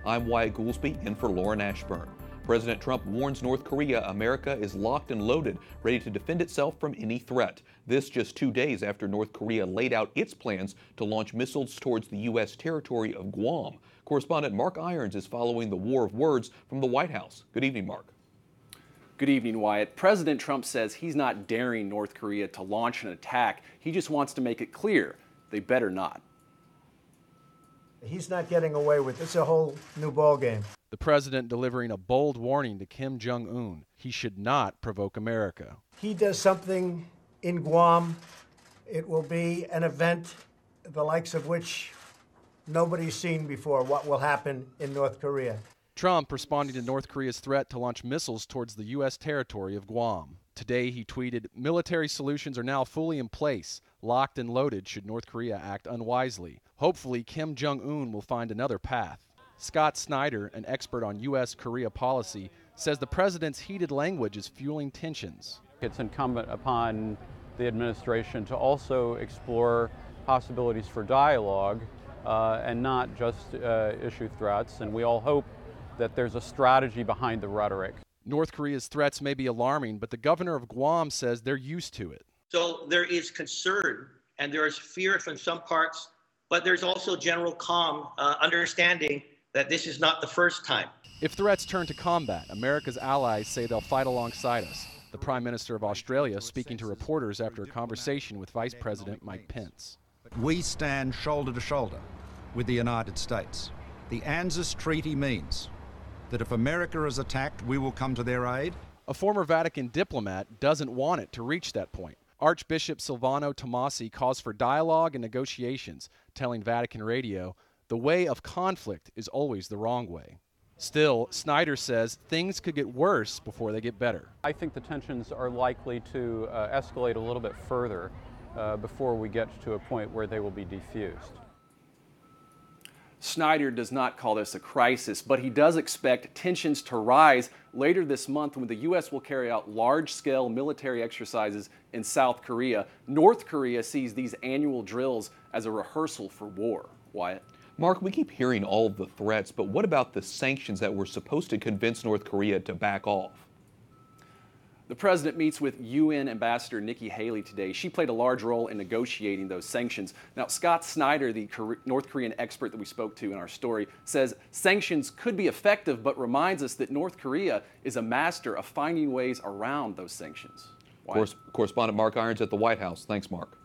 I'm Wyatt Goolsby, in for Lauren Ashburn. President Trump warns North Korea America is locked and loaded, ready to defend itself from any threat. This just 2 days after North Korea laid out its plans to launch missiles towards the U.S. territory of Guam. Correspondent Mark Irons is following the war of words from the White House. Good evening, Mark. Good evening, Wyatt. President Trump says he's not daring North Korea to launch an attack. He just wants to make it clear they better not. He's not getting away with it. It's a whole new ballgame. The president delivering a bold warning to Kim Jong-un. He should not provoke America. He does something in Guam, it will be an event the likes of which nobody's seen before, what will happen in North Korea. Trump responding to North Korea's threat to launch missiles towards the U.S. territory of Guam. Today he tweeted, "Military solutions are now fully in place, locked and loaded should North Korea act unwisely. Hopefully Kim Jong-un will find another path." Scott Snyder, an expert on U.S. Korea policy, says the president's heated language is fueling tensions. It's incumbent upon the administration to also explore possibilities for dialogue and not just issue threats, and we all hope that there's a strategy behind the rhetoric. North Korea's threats may be alarming, but the governor of Guam says they're used to it. So there is concern and there is fear from some parts, but there's also general calm, understanding that this is not the first time. If threats turn to combat, America's allies say they'll fight alongside us. The Prime Minister of Australia speaking to reporters after a conversation with Vice President Mike Pence. We stand shoulder to shoulder with the United States. The ANZUS Treaty means that if America is attacked, we will come to their aid. A former Vatican diplomat doesn't want it to reach that point. Archbishop Silvano Tomasi calls for dialogue and negotiations, telling Vatican Radio, "The way of conflict is always the wrong way." Still, Snyder says things could get worse before they get better. I think the tensions are likely to escalate a little bit further before we get to a point where they will be defused. Snyder does not call this a crisis, but he does expect tensions to rise later this month when the U.S. will carry out large-scale military exercises in South Korea. North Korea sees these annual drills as a rehearsal for war. Wyatt? Mark, we keep hearing all of the threats, but what about the sanctions that were supposed to convince North Korea to back off? The president meets with UN Ambassador Nikki Haley today. She played a large role in negotiating those sanctions. Now, Scott Snyder, the North Korean expert that we spoke to in our story, says sanctions could be effective, but reminds us that North Korea is a master of finding ways around those sanctions. Correspondent Mark Irons at the White House. Thanks, Mark.